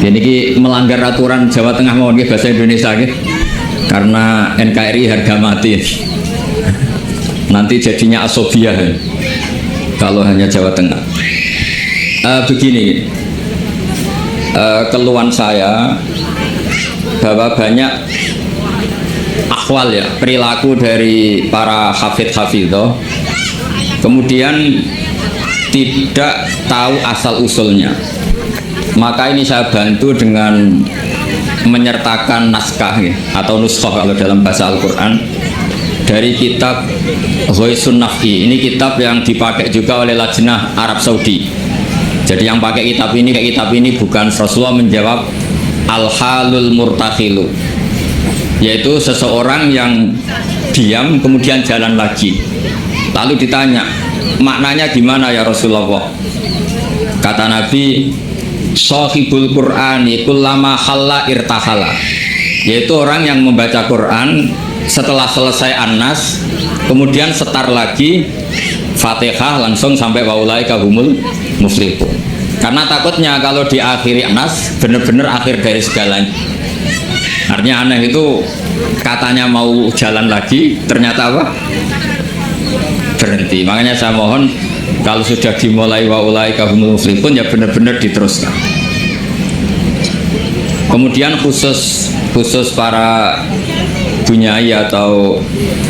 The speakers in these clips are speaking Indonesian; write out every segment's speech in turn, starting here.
Ini ki melanggar aturan Jawa Tengah mau bahasa Indonesia gitu. Karena NKRI harga mati. Nanti jadinya asobiah kalau hanya Jawa Tengah. Begini, keluhan saya bahwa banyak akhwal ya, perilaku dari para hafidh-hafidhah kemudian tidak tahu asal usulnya. Maka ini saya bantu dengan menyertakan naskah ya, atau nuskhah kalau dalam bahasa Al-Quran dari kitab Ghoisun Naf'i. Ini kitab yang dipakai juga oleh Lajnah Arab Saudi. Jadi yang pakai kitab ini bukan Rasulullah menjawab al-halul murtakhilu, yaitu seseorang yang diam kemudian jalan lagi. Lalu ditanya, maknanya gimana ya Rasulullah? Kata Nabi, Shahibul Qur'ani kullama khalla irtahala, yaitu orang yang membaca Quran setelah selesai An-Nas kemudian setar lagi Fatihah langsung sampai waulaika humul muflihun. Karena takutnya kalau diakhiri An-Nas benar-benar akhir dari segalanya. Artinya aneh itu, katanya mau jalan lagi ternyata apa? Berhenti. Makanya saya mohon kalau sudah dimulai waulaika humul muflihun ya benar-benar diteruskan. Kemudian khusus para bunyai atau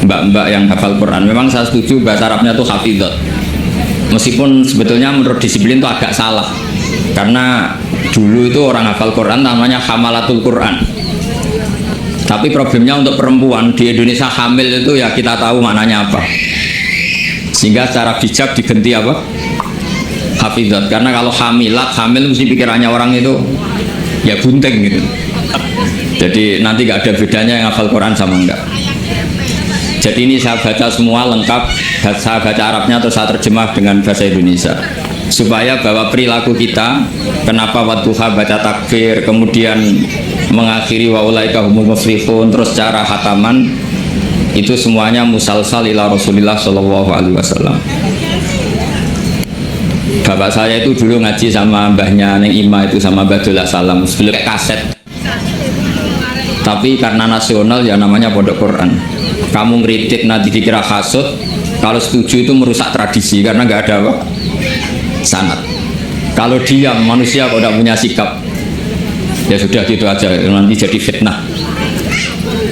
mbak-mbak yang hafal Quran, memang saya setuju bahasa Arabnya itu hafidhot. Meskipun sebetulnya menurut disiplin itu agak salah, karena dulu itu orang hafal Quran namanya hamalatul Quran. Tapi problemnya untuk perempuan di Indonesia hamil itu ya kita tahu maknanya apa. Sehingga secara bijak diganti apa? Hafidhot. Karena kalau hamil mesti pikirannya orang itu ya bunting gitu. Jadi nanti nggak ada bedanya yang hafal Quran sama enggak. Jadi ini saya baca semua lengkap, saya baca Arabnya terus saya terjemah dengan bahasa Indonesia supaya bahwa perilaku kita, kenapa wadduha baca takbir kemudian mengakhiri waulaika humul muflihun terus cara khataman itu semuanya musalsal ila Rasulillah Shallallahu Alaihi Wasallam. Bapak saya itu dulu ngaji sama mbahnya Neng Ima itu sama Badullah Salam sebelum kaset. Tapi karena nasional ya namanya pondok Quran. Kamu ngeritik nanti dikira hasut, kalau setuju itu merusak tradisi karena nggak ada apa? Sanad. Kalau diam manusia kok tidak punya sikap, ya sudah gitu aja nanti jadi fitnah.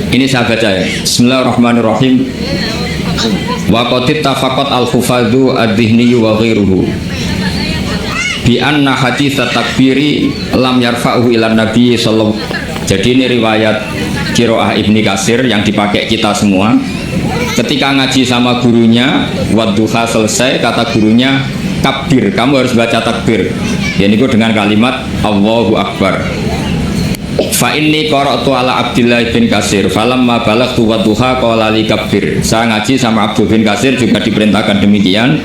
Ini saya baca ya. Bismillahirrahmanirrahim. Wa qad ittafaqat al-hufadhu ad-dhihni wa ghairuhu bi anna hadits takbiri lam yarfa'uhu ila nabi sallallahu. Jadi ini riwayat Qiraah Ibni Katsir yang dipakai kita semua. Ketika ngaji sama gurunya, wadduha selesai, kata gurunya kabir, kamu harus baca takbir. Ya niku dengan kalimat Allahu Akbar. Fa inni qara'tu ala Abdillah bin Katsir falamma balaghtu wadduha qala li kabir. Saya ngaji sama Abdul bin Katsir juga diperintahkan demikian.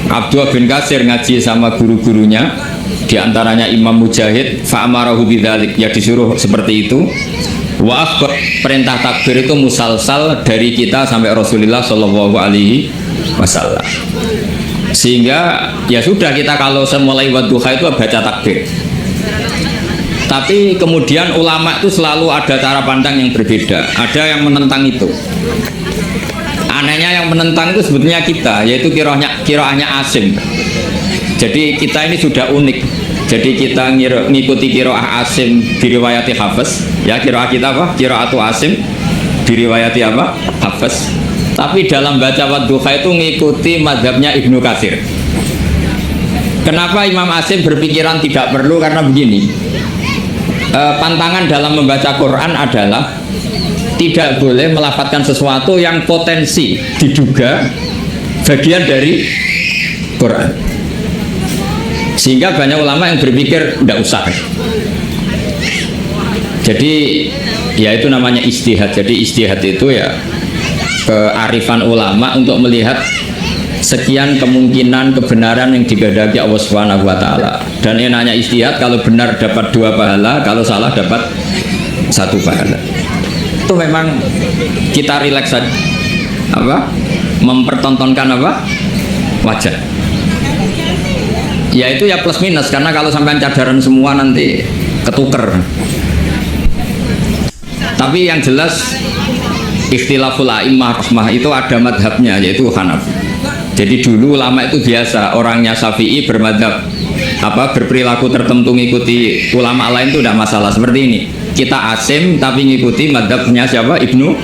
Abdul bin Katsir ngaji sama guru-gurunya, diantaranya Imam Mujahid, fa'amarahu bidzalik, ya disuruh seperti itu. Wa akhbar, perintah takbir itu musalsal dari kita sampai Rasulullah Shallallahu Alaihi Wasallam. Sehingga ya sudah kita kalau semulai wadduha itu baca takbir. Tapi kemudian ulama itu selalu ada cara pandang yang berbeda. Ada yang menentang itu. Anehnya yang menentang itu sebetulnya kita, yaitu kiroahnya Asim. Jadi kita ini sudah unik. Jadi kita ngikuti kiroah Asim diriwayati Hafiz. Ya kiroah kita apa? Kiroatu Asim diriwayati apa? Hafiz. Tapi dalam baca wadduha itu ngikuti mazhabnya Ibnu Katsir. Kenapa Imam Asim berpikiran tidak perlu? Karena begini, pantangan dalam membaca Quran adalah tidak boleh melafadzkan sesuatu yang potensi diduga bagian dari Quran. Sehingga banyak ulama yang berpikir tidak usah. Jadi ya itu namanya ijtihad. Jadi ijtihad itu ya kearifan ulama untuk melihat sekian kemungkinan kebenaran yang digandaki Allah Subhanahu wa taala. Dan enaknya ijtihad, kalau benar dapat 2 pahala, kalau salah dapat 1 pahala. Itu memang kita rileks saja, apa? Mempertontonkan apa? Wajah. Ya itu ya plus minus, karena kalau sampai cadaran semua nanti ketuker. Tapi yang jelas ikhtilaful a'immah rahmah itu ada madhabnya, yaitu Hanafi. Jadi dulu ulama itu biasa orangnya Syafi'i bermadhab berperilaku tertentu ngikuti ulama lain itu tidak masalah. Seperti ini, kita asim tapi ngikuti madhabnya siapa? Ibnu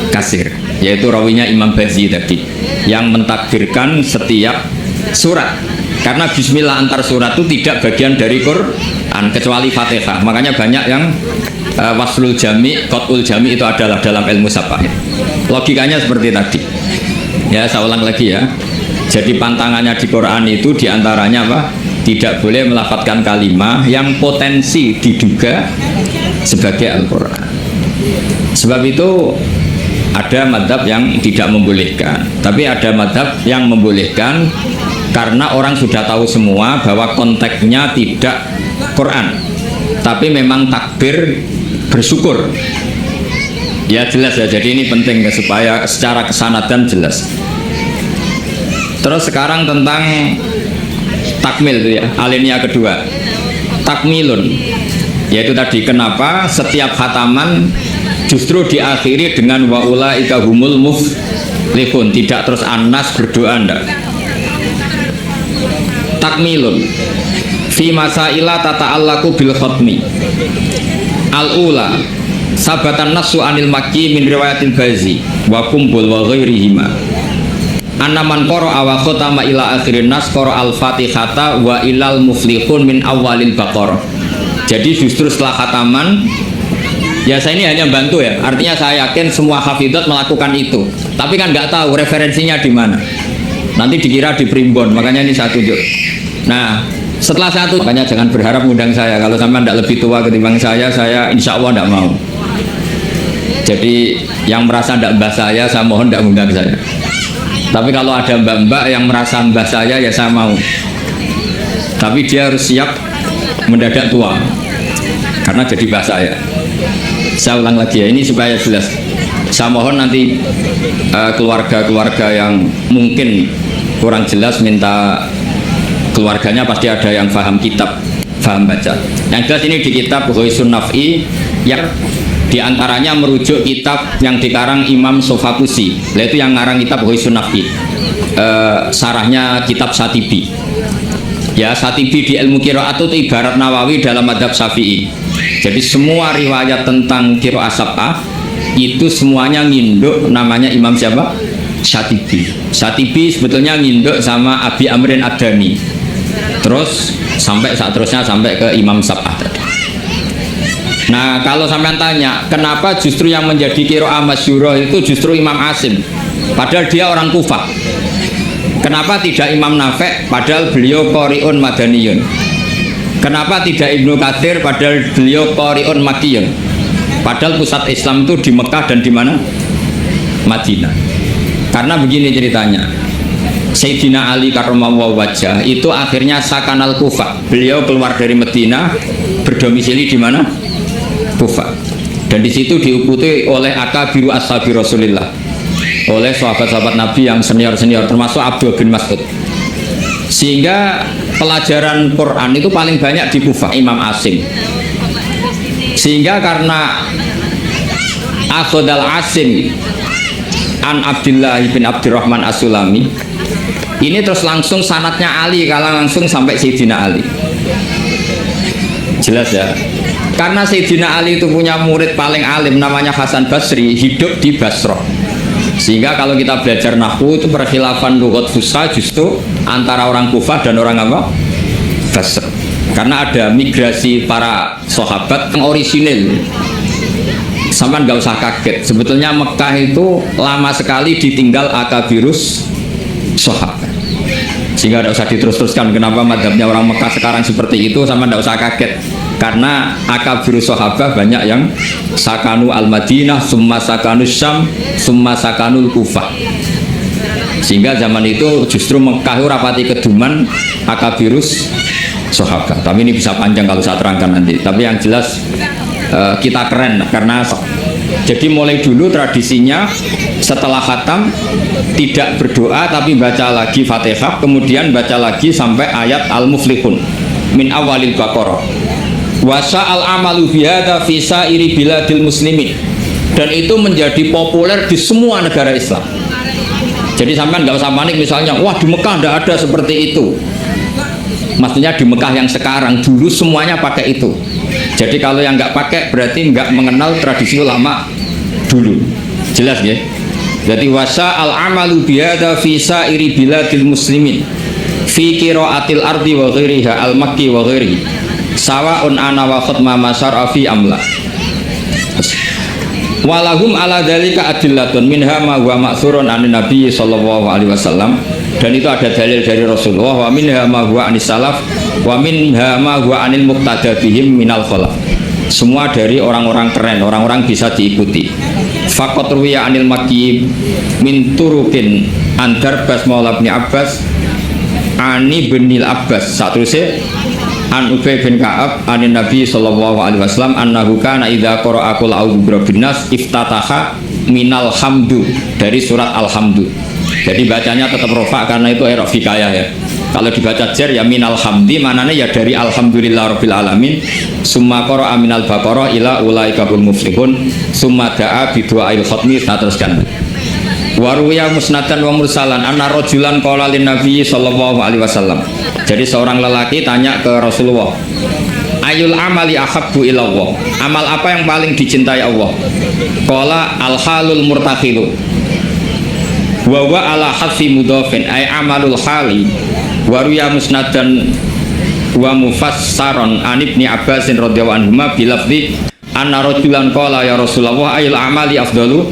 Katsir, yaitu rawinya Imam Bazi tadi, yang mentakbirkan setiap surat, karena bismillah antar surat itu tidak bagian dari Quran kecuali Fatihah. Makanya banyak yang waslul jami, qat'ul jami itu adalah dalam ilmu syafa'ih. Logikanya seperti tadi. Ya, saya ulang lagi ya. Jadi pantangannya di Quran itu diantaranya apa? Tidak boleh melafadzkan kalimah yang potensi diduga sebagai Al-Quran. Sebab itu ada madhab yang tidak membolehkan, tapi ada madhab yang membolehkan karena orang sudah tahu semua bahwa konteksnya tidak Quran, tapi memang takbir bersyukur. Ya jelas ya, jadi ini penting supaya secara kesanatan jelas. Terus sekarang tentang takmil itu ya, alinea kedua, takmilun, yaitu tadi kenapa setiap khataman justru diakhiri dengan wa ulaika humul muflihun, tidak terus anas berdoa ndak. Takmilun fi masaila tata'allaqu bil khatmi. Al-ula sabatan nasu anil makki min riwayatil Bazi wa kumbul wa ghairihima. Anaman qara'a wa khatama ila akhirin nas qara al-fatihata wa ilal muflihun min awalil baqarah. Jadi justru setelah khataman, ya saya ini hanya bantu ya, artinya saya yakin semua hafidhat melakukan itu, tapi kan nggak tahu referensinya di mana, nanti dikira di primbon, makanya ini saya tunjuk. Nah setelah satu, makanya jangan berharap ngundang saya, kalau sama tidak lebih tua ketimbang saya insya Allah tidak mau. Jadi yang merasa tidak mbah saya mohon tidak ngundang saya. Tapi kalau ada mbak-mbak yang merasa mbah saya, ya saya mau. Tapi dia harus siap mendadak tua, karena jadi mbah saya. Saya ulang lagi ya, ini supaya jelas. Saya mohon nanti keluarga-keluarga yang mungkin kurang jelas minta keluarganya, pasti ada yang paham kitab, paham baca. Yang jelas ini di kitab Ghoisun Naf'i, yang diantaranya merujuk kitab yang dikarang Imam Sofakusi, yaitu yang ngarang kitab Ghoisun Naf'i, sarahnya kitab Satibi. Ya, Satibi di ilmu qiraat itu ibarat Nawawi dalam madhab Syafi'i. Jadi semua riwayat tentang qiraat sab'ah itu semuanya nginduk namanya Imam siapa? Satibi. Satibi sebetulnya nginduk sama Abi Amrin Ad-Dani. Terus sampai seterusnya sampai ke Imam Sab'ah tadi. Nah, kalau sampean tanya, kenapa justru yang menjadi qiraah masyhurah itu justru Imam Asim, padahal dia orang Kufah? Kenapa tidak Imam Nafi', padahal beliau qari'un madaniyun? Kenapa tidak Ibnu Katsir, padahal beliau qari'un makkiyun? Padahal pusat Islam itu di Mekah dan di mana? Madinah. Karena begini ceritanya, Sayyidina Ali karramallahu wajhah itu akhirnya sakanal Kufah. Beliau keluar dari Madinah, berdomisili di mana? Kufah. Dan di situ diikuti oleh akabiru ashabi Rasulillah, oleh sahabat-sahabat Nabi yang senior-senior, termasuk Abdul bin Mas'ud. Sehingga pelajaran Quran itu paling banyak di Kufah, Imam Asim. Sehingga karena Akhodal Asim an Abdullah bin Abdurrahman As-Sulami, ini terus langsung sanatnya Ali, kalau langsung sampai Sayyidina Ali. Jelas ya. Karena Sayyidina Ali itu punya murid paling alim namanya Hasan Basri, hidup di Basrah. Sehingga kalau kita belajar nahwu itu perkhilafan lughat fusha justru antara orang Kufah dan orang apa? Basrah. Karena ada migrasi para sahabat yang orisinil. Sama nggak usah kaget. Sebetulnya Mekah itu lama sekali ditinggal akabirus sahabat. Sehingga tidak usah diterus-teruskan kenapa madhabnya orang Mekah sekarang seperti itu, sama tidak usah kaget. Karena akabirus sahabat banyak yang sakanu al-Madinah, summa sakanu Syam, summa sakanul Kufah. Sehingga zaman itu justru Mekah rapati keduman akabirus sahabat. Tapi ini bisa panjang kalau saya terangkan nanti. Tapi yang jelas kita keren karena jadi mulai dulu tradisinya setelah khatam tidak berdoa tapi baca lagi Fatihah, kemudian baca lagi sampai ayat Al-Muflihun min awalil Baqarah. Wasa al amalu bihada fi sairi biladil muslimin, dan itu menjadi populer di semua negara Islam. Jadi sampean nggak usah panik misalnya, wah di Mekah tidak ada seperti itu. Maksudnya di Mekah yang sekarang, dulu semuanya pakai itu. Jadi kalau yang nggak pakai berarti nggak mengenal tradisi ulama dulu. Jelas ya? Jadi wasa al amalu bihada fi sairi biladil muslimin fi qiraatil ardi wa ghairiha al makki wa ghairihi sawaun ana wa khatma masar fi amla. Walahum ala dzalika adillatun minha ma huwa ma'thurun an Nabi sallallahu alaihi wasallam, dan itu ada dalil dari Rasulullah, wa minha ma huwa anis salaf wa minha ma huwa anil muqtada bihim minal khalaf. Semua dari orang-orang keren, orang-orang bisa diikuti. Faqat ruwiya anil makki min turukin antar bas maula bin Abbas ani binil Abbas satruse an Ubay bin Ka'ab anin Nabi sallallahu alaihi wasallam annahu kana idza qara'a qul a'udzu birabbin nas iftataha minal hamdu, dari surat alhamdu. Jadi bacanya tetap rofa karena itu era fikayah ya. Kalau dibaca jar ya minal hamdi, mananya ya dari alhamdulillah rabbil alamin. Summa qara'a minal baqarah ila ulaika hum muflihun summa da'a bi du'ail khatmi, teruskan. Waruya musnadan wa mursalan anna rajulan qala lin nabi sallallahu alaihi wasallam. Jadi seorang lelaki tanya ke Rasulullah, ayul amali ahabbu ilallah, amal apa yang paling dicintai Allah? Qala al halul murtakhilu wa huwa ala hadfi mudhafin ay amalul hali. Waruya musnadan wa mufassaron an ibni Abbasin radhiyallahu anhuma bilafzi anna rajulan qala ya Rasulullah ayul amali afdalu,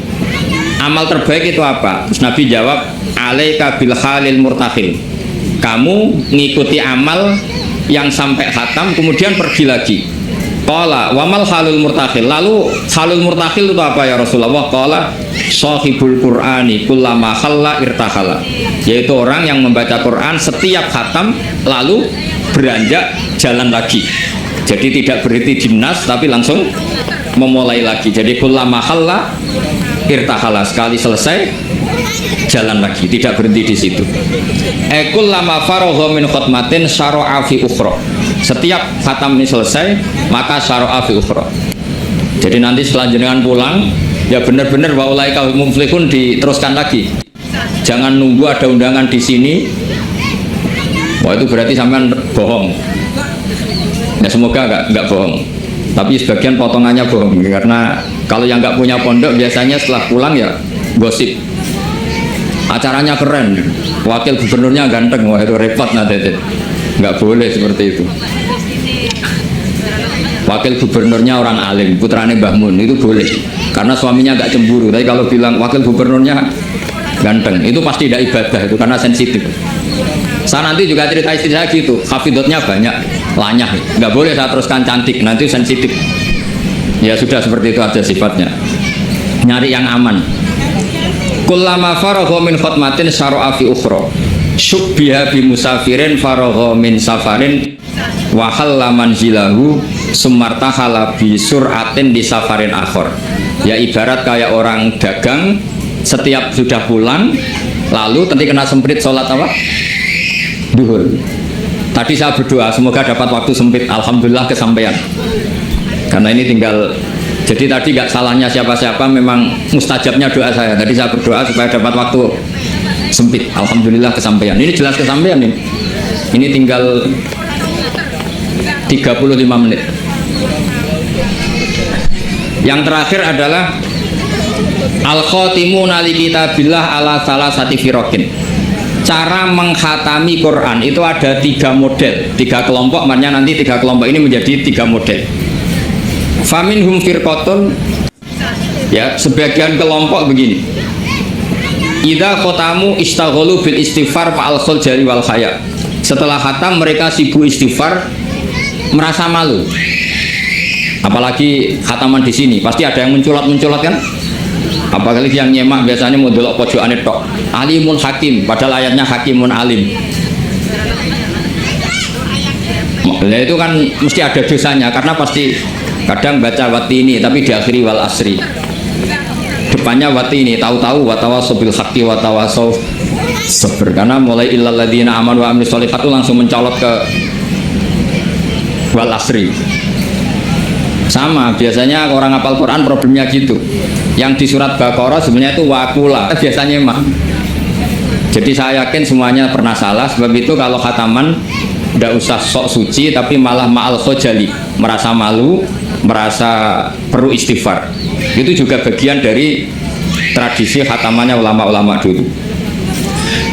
amal terbaik itu apa? Terus Nabi jawab, alaika bil halil murtakhil, kamu ngikuti amal yang sampai khatam kemudian pergi lagi. Qala wamal halul murtakhil, lalu halul murtakhil itu apa ya Rasulullah? Qala sahibul qur'ani kullama khalla irtakhala, yaitu orang yang membaca Quran setiap khatam lalu beranjak jalan lagi. Jadi tidak berhenti dinas tapi langsung memulai lagi. Jadi kullama khalla irtahala, sekali selesai jalan lagi, tidak berhenti di situ. Kullama faragha min khatmatin syara'a fi ukhra, setiap khatam ini selesai maka syara'a fi ukhra. Jadi nanti setelah jenengan pulang ya benar-benar wa ulaika hum muflihun, diteruskan lagi. Jangan nunggu ada undangan di sini. Wah itu berarti sampean bohong. Ya semoga enggak bohong. Tapi sebagian potongannya bohong, karena kalau yang nggak punya pondok biasanya setelah pulang ya gosip, acaranya keren, wakil gubernurnya ganteng, wah itu repot nanti, nggak boleh seperti itu. Wakil gubernurnya orang alim, putrane Mbah Mun, itu boleh karena suaminya nggak cemburu. Tapi kalau bilang wakil gubernurnya ganteng, itu pasti tidak ibadah, itu karena sensitif. Saya nanti juga cerita istri saya gitu, hafidotnya banyak, lanyah, nggak boleh saya teruskan cantik, nanti sensitif. Ya sudah seperti itu aja sifatnya, nyari yang aman. Kullama faragha min khatmatin syara'a fi ukhra syubbiha bi musafirin faragha min safarin wa halla manzilahu sumartahala bi sur'atin di safarin akhir. Ya ibarat kayak orang dagang setiap sudah pulang lalu nanti kena semprit sholat apa? Duhur. Tadi saya berdoa semoga dapat waktu sempit, alhamdulillah kesampaian. Karena ini tinggal, jadi tadi nggak salahnya siapa-siapa, memang mustajabnya doa saya. Tadi saya berdoa supaya dapat waktu sempit, alhamdulillah kesampaian. Ini jelas kesampaian nih. Ini tinggal 35 menit. Yang terakhir adalah al-khatimuna li kitabillah ala salasati firaqin. Cara mengkhatami Quran itu ada 3 model, 3 kelompok, makanya nanti 3 kelompok ini menjadi 3 model. Faminhum firqatun, ya sebagian kelompok begini. Idza khatamu istaghalu bil istighfar ma'al khaljali wal khaya. Setelah khatam mereka sibuk istighfar, merasa malu. Apalagi khataman di sini pasti ada yang menculat-menculat kan? Apalagi yang nyemak biasanya mau delok pojokane tok. Alimun hakim, padahal ayatnya hakimun alim. Nah, itu kan mesti ada dosanya karena pasti kadang baca watini tapi diakhiri wal asri. Depannya watini, tahu-tahu watawasau bil haqqi watawasau sabr, karena mulai illal ladzina amanu wa amilus sholihat langsung mencolot ke wal asri. Sama, biasanya orang hafal Quran problemnya gitu. Yang di surat Baqarah sebenarnya itu wakula, biasanya emang. Jadi saya yakin semuanya pernah salah. Sebab itu kalau khataman tidak usah sok suci, tapi malah ma'al khojali, merasa malu, merasa perlu istighfar. Itu juga bagian dari tradisi khatamannya ulama-ulama dulu.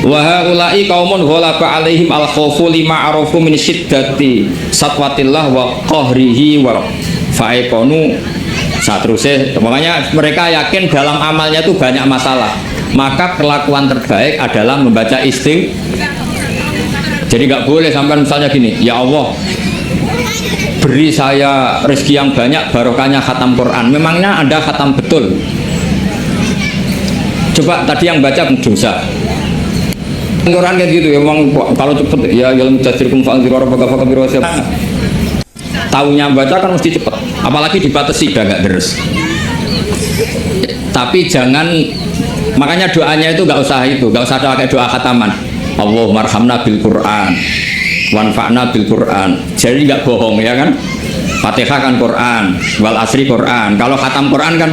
Wa haula'i qaumun ghalaba 'alaihim al-khawfu lima arafu min syiddati satwatillah wa qahrihi wa fa'ikonu. Seterusnya, makanya mereka yakin dalam amalnya itu banyak masalah, maka perlakuan terbaik adalah membaca istighfar. Jadi nggak boleh sampai misalnya gini, ya Allah beri saya rezeki yang banyak barokahnya khatam Quran. Memangnya Anda khatam betul? Coba tadi yang baca dosa Quran kayak gitu ya, memang kalau cepet ya yang tajrikum fa'al tahunya baca kan mesti cepet, apalagi dibatasi udah nggak deres. Tapi jangan, makanya doanya itu nggak usah pakai doa khataman. Allahumma arhamna bil Quran wanfa'na bil Quran. Jadi nggak bohong ya kan, Fatihah kan Quran, wal asri Quran. Kalau khatam Quran kan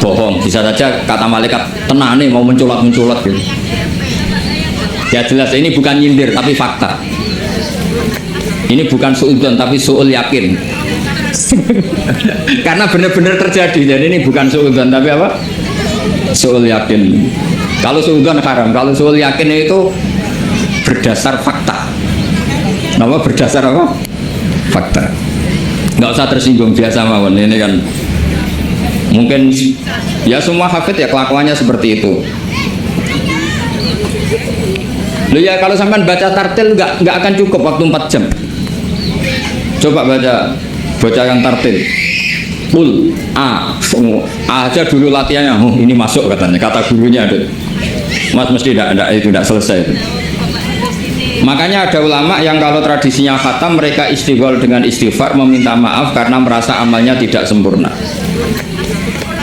bohong, bisa saja kata malaikat tenane mau menculat gitu. Ya jelas ini bukan nyindir tapi fakta. Ini bukan suudzon tapi suul yakin. Karena benar-benar terjadi. Jadi ini bukan suudzon tapi apa? Suul yakin. Kalau suudzon haram, kalau suul yakin itu berdasar fakta. Nama berdasar apa? Fakta. Nggak usah tersinggung, biasa mawon. Ini kan mungkin ya semua hafid ya kelakuannya seperti itu. Loh ya, kalau sampai baca tartil nggak akan cukup waktu 4 jam. Coba baca yang tartil. Pul A aja dulu latihannya. Oh, ini masuk katanya, kata gurunya ada. Mas mesti tidak selesai itu. Makanya ada ulama yang kalau tradisinya khatam mereka istighol dengan istighfar, meminta maaf karena merasa amalnya tidak sempurna.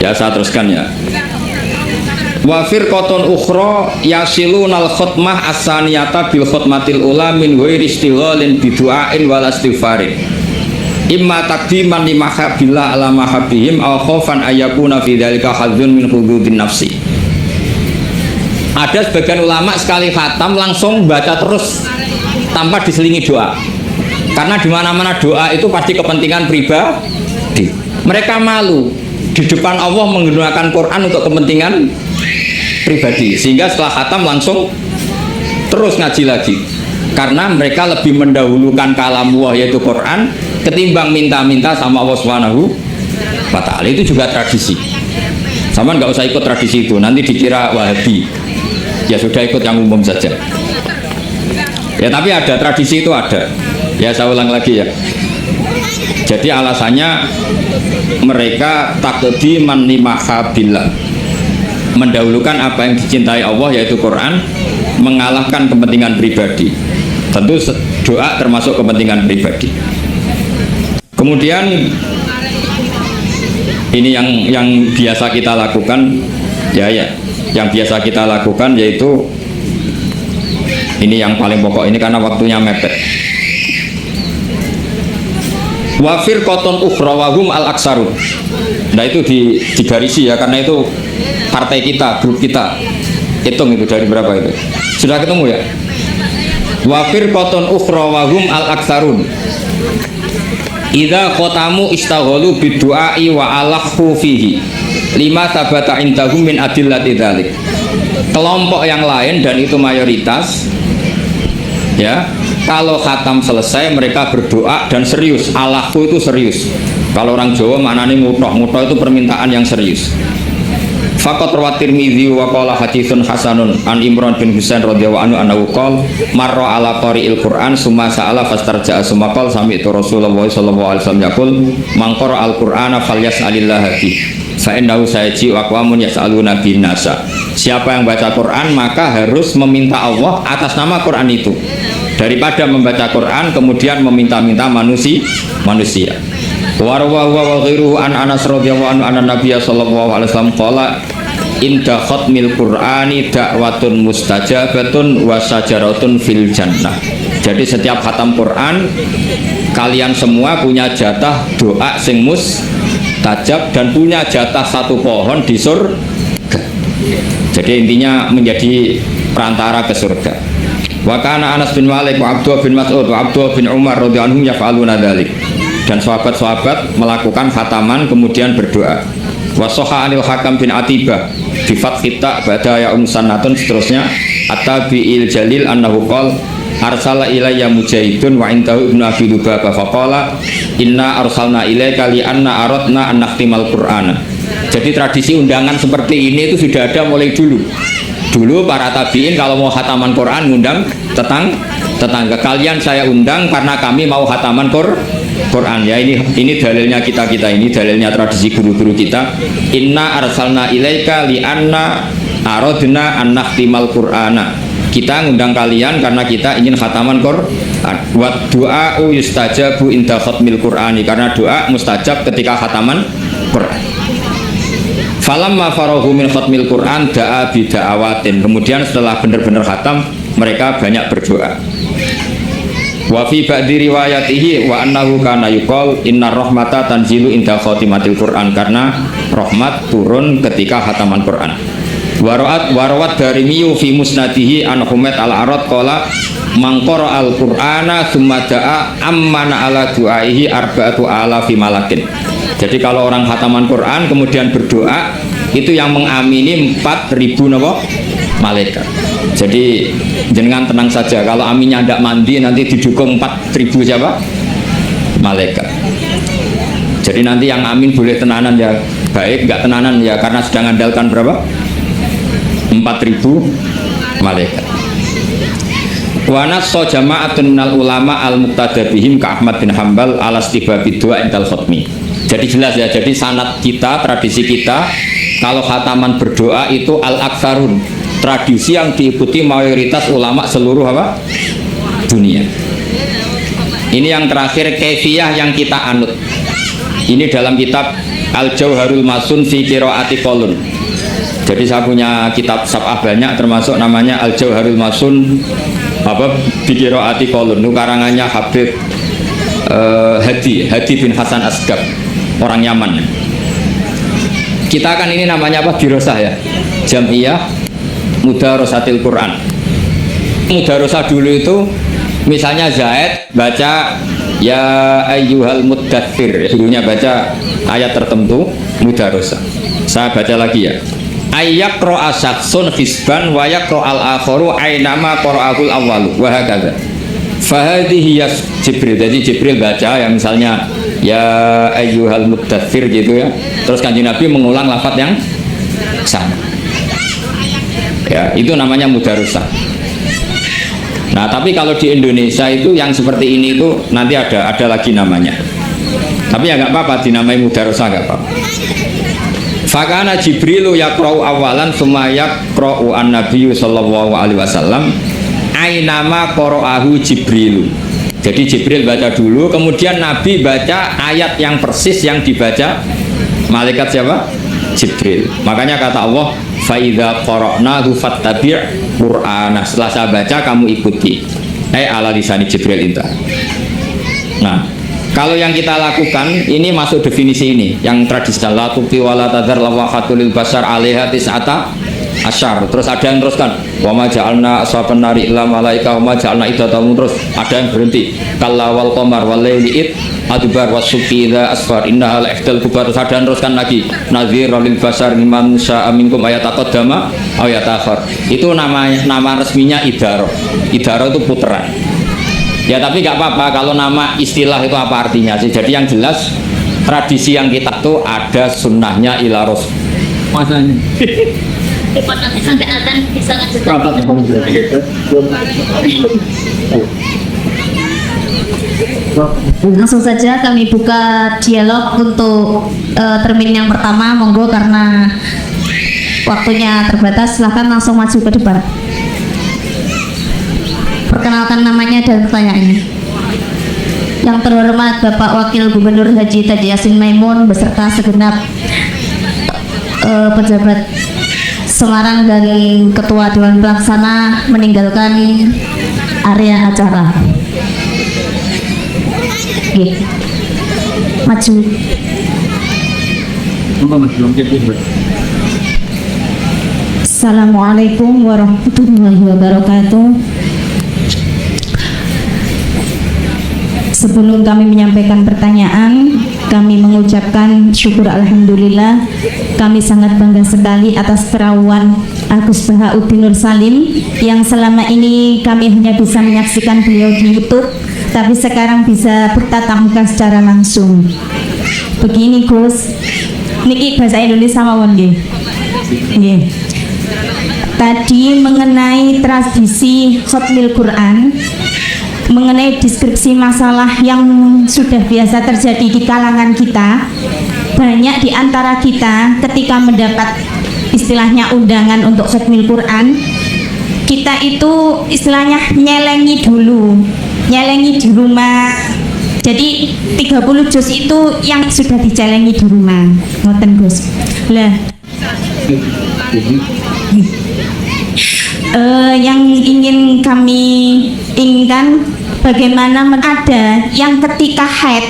Ya saya teruskan ya. Wa firqatun ukhra yasilunal khutmah as-saniyata bil khutmatil ula min ghairi istighalin bidu'ain wal istighfarin. Imma taqdiman li mahabbillah ala mahabbihim aw khaufan ayyakuna fi dzalika hadzun min hududin nafsi. Ada sebagian ulama sekali khatam langsung baca terus tanpa diselingi doa. Karena di mana-mana doa itu pasti kepentingan pribadi. Mereka malu di depan Allah menggunakan Quran untuk kepentingan pribadi, sehingga setelah khatam langsung terus ngaji lagi karena mereka lebih mendahulukan kalam Allah yaitu Quran ketimbang minta-minta sama Allah Subhanahu wa ta'ala. Itu juga tradisi, sama nggak usah ikut tradisi itu, nanti dikira Wahabi. Ya sudah ikut yang umum saja ya, tapi ada tradisi itu ada ya. Saya ulang lagi ya, jadi alasannya mereka taqdiman li mahabbillah, mendahulukan apa yang dicintai Allah yaitu Quran, mengalahkan kepentingan pribadi. Tentu doa termasuk kepentingan pribadi. Kemudian ini yang biasa kita lakukan ya, yang biasa kita lakukan yaitu ini yang paling pokok ini karena waktunya mepet. Wafir koton ukhra wahum al aksarun. Nah itu digarisi ya, karena itu partai kita, grup kita. Hitung itu dari berapa itu. Sudah ketemu ya? Wafir koton ukhra wahum al aksarun. Idza khotamu istaghalu bidu'ai wa alahu fihi lima tabata indahum min adillati dzalik. Kelompok yang lain dan itu mayoritas ya, kalau khatam selesai mereka berdoa dan serius. Alahku itu serius. Kalau orang Jawa maknanya mutoh itu permintaan yang serius. Faqat rawat Tirmidzi wa qala haditsun hasanun an Imran bin Husain radhiyallahu anhu annahu qala marra ala qari'il Qur'an summa sa'ala fastarja'a summa qala sami'tu Rasulullah sallallahu alaihi wasallam yaqul man qara'a al-Qur'ana falyas'alillah bi fa innahu sayaji wa qawamun yas'aluna bin nasa. Siapa yang baca Quran maka harus meminta Allah atas nama Quran itu, daripada membaca Quran kemudian meminta-minta manusia. Warwa wa ghairuhu an Anas radhiyallahu anhu anna Nabiy sallallahu alaihi wasallam qala inda khatmil Qur'ani da'watun mustajabatun wa syajaratun fil jannah. Jadi setiap khatam Quran kalian semua punya jatah doa sing mustajab dan punya jatah satu pohon di surga. Jadi intinya menjadi perantara ke surga. Wa kana Anas bin Malik wa Abdullah bin Mas'ud wa Abdullah bin Umar radhiyallahu anhum yaf'aluna dzalik. Dan sahabat-sahabat melakukan khataman kemudian berdoa. Wa sahha anil Hakam bin Atibah bi fathit ta ba'da ya umsannatun seterusnya at-tabi'il jalil annahu qala arsala ilayya mujahidun wa intahu ibnu abi lubabah faqala inna arsalna ilaika li anna aradna an nakhtimal qur'ana. Jadi tradisi undangan seperti ini itu sudah ada mulai dulu. Dulu para tabiin kalau mau khataman Quran ngundang tetangga kalian saya undang karena kami mau khataman Quran. Ya ini dalilnya kita ini dalilnya tradisi guru-guru kita. Inna arsalna ilaika li anna aradna an nakhtimal qur'ana. Kita ngundang kalian karena kita ingin khataman Quran. Wa du'a'u yustajabu inda khatmil qur'ani, karena doa mustajab ketika khataman Quran. Falamma farahu min khatmil Quran da'a bida'awatin. Kemudian setelah benar-benar khatam mereka banyak berdoa. Wa fi ba'di riwayatihi wa annahu kana yuqal inna rahmata tanzilu inda khatimatil Quran, karena rahmat turun ketika khataman Quran. Warawat Darimi fi musnadihi an Humaid al-Arad qala man qara al-Qur'ana tsumma da'a ammana ala du'aihi arba'atu alafi malakin. Jadi kalau orang khataman Quran kemudian berdoa, itu yang mengamini 4.000 malaikat. Jadi jenengan tenang saja, kalau aminnya tidak mandi nanti didukung 4.000 siapa? Malaikat. Jadi nanti yang amin boleh tenanan ya baik, nggak tenanan ya karena sedang andalkan berapa? 4.000 malaikat. Wa nassa jama'atun minal ulama al-muqtada bihim ka Ahmad bin Hambal ala istibabi du'a indal khatmi. Jadi jelas ya, jadi sanad kita, tradisi kita kalau khataman berdoa itu al-aktsarun, tradisi yang diikuti mayoritas ulama seluruh apa? Dunia. Ini yang terakhir kaifiyah yang kita anut. Ini dalam kitab Al-Jauharul Masun fi Qiraati Qolun. Jadi saya punya kitab sab'ah banyak, termasuk namanya Al-Jauharul Masun apa fi Qiraati Qolun. Itu karangannya Habib Hadi bin Hasan Asgab, orang Yaman. Kita kan ini namanya apa? Dirosah ya, Jam'iyah Mudarosatil Quran. Mudarosah dulu itu misalnya Zaid baca ya ayyuhal muddathir, dulunya baca ayat tertentu mudarosah. Saya baca lagi ya, ayyaqra asatsun hisban wa yaqra al-akharu ainama qara'ahul awwalu wa hakadha. Fahadhihi ya Jibril. Jadi Jibril baca yang misalnya ya ayyuhal muddathir gitu ya, terus Kanjeng Nabi mengulang lafaz yang sama ya, itu namanya mudarosah. Nah tapi kalau di Indonesia itu yang seperti ini itu nanti ada lagi namanya, tapi ya nggak apa-apa dinamai mudarosah, nggak apa-apa. Fakana Jibrilu yaqra'u awalan summa yaqra'u an-nabiyyu sallallahu alaihi wasallam ainama qara'ahu Jibrilu. Jadi Jibril baca dulu, kemudian Nabi baca ayat yang persis yang dibaca malaikat siapa? Jibril. Makanya kata Allah, fa idza qara'nahu fattabi' qur'ana. Setelah saya baca kamu ikuti. Ala lisani Jibril itu. Nah, kalau yang kita lakukan ini masuk definisi ini, yang tradisional la tuqi wala tadzar lawahatul lil basar 'alaiha tis'ata asyar. Terus ada yang teruskan wa ma ja'alna ashaban nari illa malaika wa ma ja'alna idatamu, terus ada yang berhenti kalla wal qamar wal laili id adbar wasubhi idza asfar innaha la ihdal kubar. Terus ada yang teruskan lagi nadhira lil basar liman sya'a minkum ayataqaddama aw yatakhir. Itu nama resminya idaro. Idaro itu puteran. Ya tapi nggak apa-apa kalau nama istilah itu apa artinya sih. Jadi yang jelas tradisi yang kita tuh ada sunnahnya ila rasul. Masanya sampai akan bisa langsung saja kami buka dialog untuk termin yang pertama, monggo karena waktunya terbatas, silahkan langsung maju ke depan. Perkenalkan namanya dan pertanyaannya. Yang terhormat Bapak Wakil Gubernur Haji Taji Yasin Maimun beserta segenap pejabat Semarang dan Ketua Dewan Pelaksana meninggalkan area acara. Nggih. Maju. Assalamualaikum warahmatullahi wabarakatuh. Sebelum kami menyampaikan pertanyaan, kami mengucapkan syukur alhamdulillah. Kami sangat bangga sekali atas perawan Agus Bahauddin Nur Salim yang selama ini kami hanya bisa menyaksikan beliau di YouTube, tapi sekarang bisa bertatap muka secara langsung. Begini Gus, niki bahasa Indonesia mawon nggih. Nggih. Tadi mengenai tradisi khatmil Quran, mengenai deskripsi masalah yang sudah biasa terjadi di kalangan kita, banyak di antara kita ketika mendapat istilahnya undangan untuk khatmil Quran, kita itu istilahnya nyelengi dulu, nyelengi di rumah. Jadi 30 juz itu yang sudah dicelengi di rumah, ngoten Gus. Lah yang ingin kami inginkan, bagaimana ada yang ketika haid,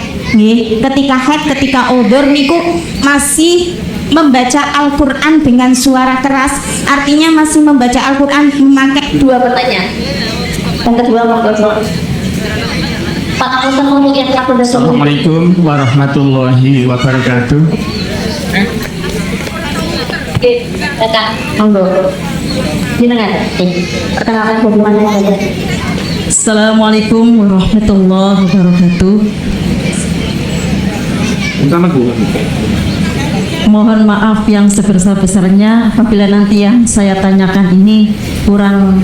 ketika odor niku masih membaca Al-Quran dengan suara keras, artinya masih membaca Al-Quran memakai dua pertanyaan. Yang kedua, Pak yang Assalamualaikum warahmatullahi wabarakatuh. Kakak, monggo. Jenengan, perkenalkan bagaimana saja. Assalamualaikum warahmatullahi wabarakatuh. Mohon maaf yang sebesar-besarnya apabila nanti yang saya tanyakan ini kurang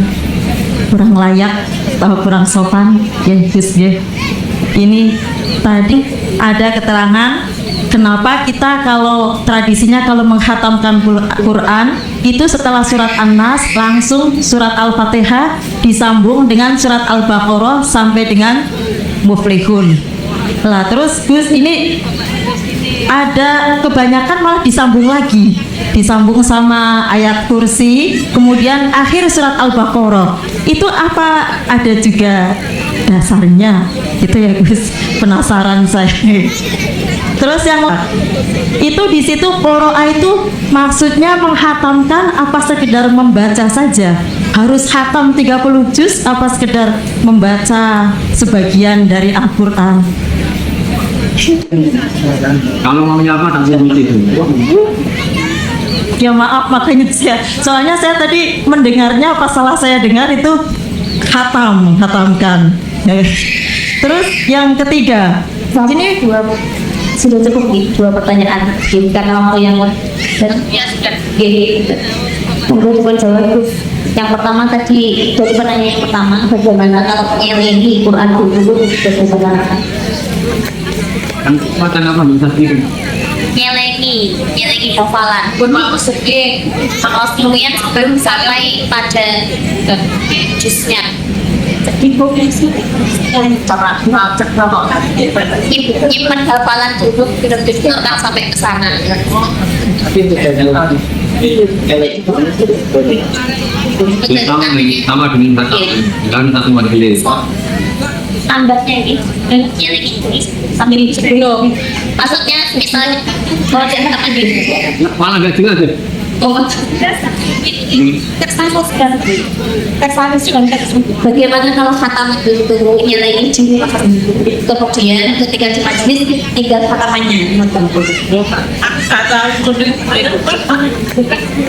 layak atau kurang sopan, ya Gus ya. Ini tadi ada keterangan kenapa kita kalau tradisinya kalau menghatamkan Quran itu setelah surat An-Nas langsung surat Al-Fatihah disambung dengan surat Al-Baqarah sampai dengan Muflihun. Lah terus Gus, ini ada kebanyakan malah disambung lagi, disambung sama ayat kursi, kemudian akhir surat Al-Baqarah. Itu apa ada juga dasarnya? Itu ya Gus, penasaran saya. Terus yang itu di situ qiraah itu maksudnya menghatamkan apa sekedar membaca saja? Harus hatam 30 juz apa sekedar membaca sebagian dari Al-Qur'an? Kalau mau nyapa tak itu. Ya maaf, makanya soalnya saya tadi mendengarnya pas salah saya dengar itu hatamkan. Terus yang ketiga, ini sudah cukup nih dua pertanyaan karena waktu yang ya sudah jawab. Yang pertama tadi dari pertanyaan yang pertama, bagaimana kalau nyelengi Quran dulu bagaimana? Makan apa bisa sih? nyelengi hafalan mau sedih kalau kemudian baru sampai pada jusnya nyimpen hafalan dulu kita sampai ke sana. Sama dengan satu majelis. Standarnya ini sambil sebelum maksudnya misalnya kalau dia katakan gini Malah gak jelas ya. Bagaimana kalau khatam dulu nyelengi jumlah kemudian ketika di majelis tinggal khatamannya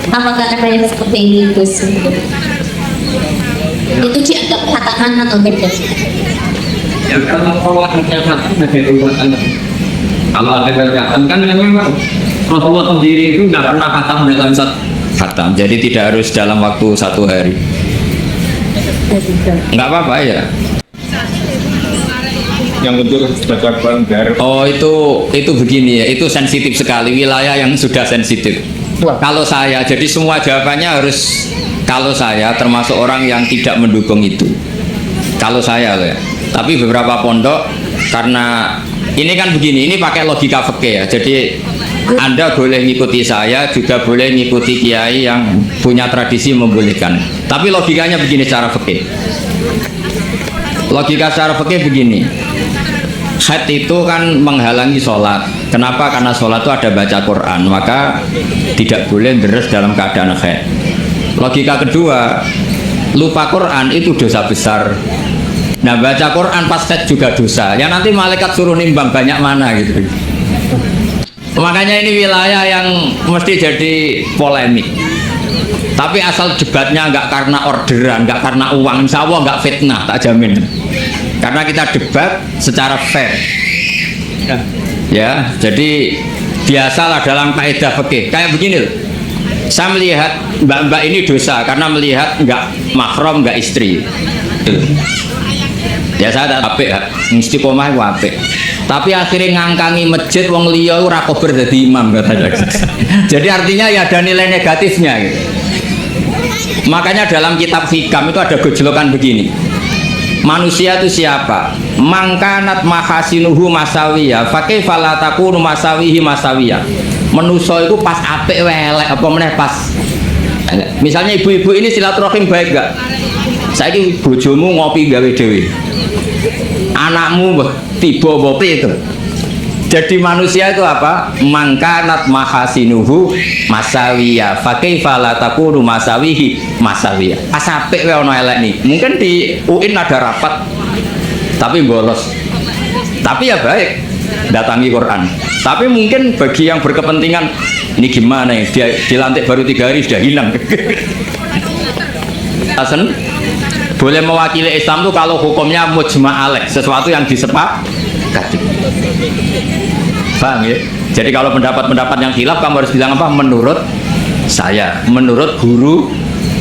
apakah ada yang seperti ini Gus? Itu dianggap khataman atau beda? Ya kalau ada kelihatan kan memang Rasulullah sendiri itu nggak pernah khatam dalam satu khatam, jadi tidak harus dalam waktu 1 hari. Nggak apa-apa ya. Yang untuk baca Quran Oh itu begini ya, itu sensitif sekali, wilayah yang sudah sensitif. Kalau saya, jadi semua jawabannya harus kalau saya termasuk orang yang tidak mendukung itu. Kalau saya ya. Tapi beberapa pondok karena ini kan begini, ini pakai logika fikih ya. Jadi Anda boleh ngikuti saya, juga boleh ngikuti kiai yang punya tradisi membolehkan. Tapi logikanya begini secara fikih. Logika secara fikih begini. haid itu kan menghalangi sholat. Kenapa? Karena sholat itu ada baca Quran, maka tidak boleh deres dalam keadaan haid. Logika kedua, lupa Quran itu dosa besar. Nah, baca Quran pas haid juga dosa. Ya nanti malaikat suruh nimbang banyak mana gitu. Makanya ini wilayah yang mesti jadi polemik. Tapi asal debatnya nggak karena orderan, nggak karena uang, insya Allah nggak fitnah, tak jamin. Karena kita debat secara fair. Ya, jadi biasalah dalam kaidah fikih. Kayak begini loh. Saya melihat mbak-mbak ini dosa karena melihat nggak mahram, nggak istri. Ya saya tak apik, istiqomah itu apik. Tapi akhirnya ngangkangi masjid wong liya ora kober dadi imam katanya. Jadi artinya ya ada nilai negatifnya gitu. Makanya dalam kitab hikam itu ada gejolokan begini. Manusia itu siapa? Mangkanat mahasinuhu masawiya, fakaifa la takunu masawihi masawiya. Manusia itu pas apik welek apa meneh pas. Misalnya ibu-ibu ini silaturahim baik gak? Saiki bojomu ngopi gawe dhewe. Anakmu tiba bopi itu. Jadi manusia itu apa? Mangkanat mahasinuhu masawiya, fakaifa la takunu masawihi masawiya. Asapik wae ono elek nih. Mungkin di UIN ada rapat tapi bolos. Tapi ya baik datangi Quran. Tapi mungkin bagi yang berkepentingan ini gimana ya? Dia dilantik baru 3 hari sudah hilang. Hasan boleh mewakili Islam tuh kalau hukumnya mujma' alaih, sesuatu yang disepakati. Paham ya? Jadi kalau pendapat-pendapat yang khilaf kamu harus bilang apa? Menurut saya, menurut guru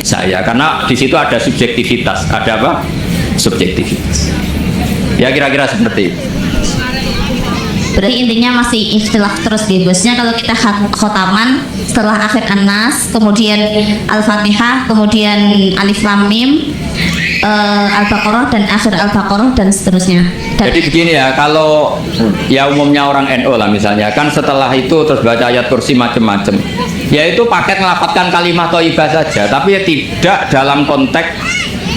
saya, karena di situ ada subjektivitas, ada apa? Subjektivitas. Ya kira-kira seperti itu. Berarti intinya masih istilah terus di bosnya. Kalau kita khotaman setelah akhir An-Nas, kemudian Al-Fatihah, kemudian Alif Lam Mim, Al-Baqarah dan akhir Al-Baqarah dan seterusnya. Dan jadi begini ya, kalau ya umumnya orang NU lah misalnya, kan setelah itu terus baca ayat kursi macam-macam. Ya itu paket melafatkan kalimat thayyibah saja, tapi ya tidak dalam konteks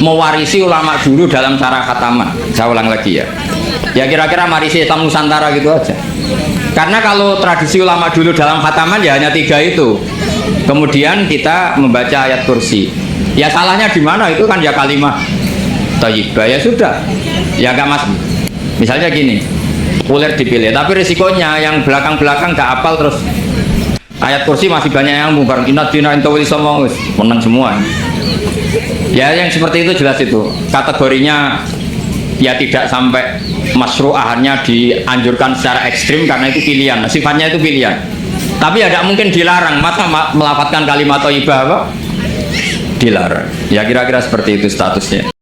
mewarisi ulama dulu dalam cara khataman. Saya ulang lagi ya. Ya kira-kira marisi Islam Nusantara gitu aja. Karena kalau tradisi ulama dulu dalam khataman ya hanya 3 itu. Kemudian kita membaca ayat kursi. Ya salahnya di mana? Itu kan ya kalimat thayyibah, ya sudah. Ya enggak mas. Misalnya gini, kulir dipilih, tapi risikonya yang belakang-belakang nggak hafal terus ayat kursi masih banyak yang mungkar. Inna dina intawili somong menang semua. Ya yang seperti itu jelas itu kategorinya ya tidak sampai masyru'ahnya dianjurkan secara ekstrim karena itu pilihan, sifatnya itu pilihan. Tapi ya tidak mungkin dilarang, masa melafatkan kalimat thayyibah apa? Dilarang. Ya kira-kira seperti itu statusnya.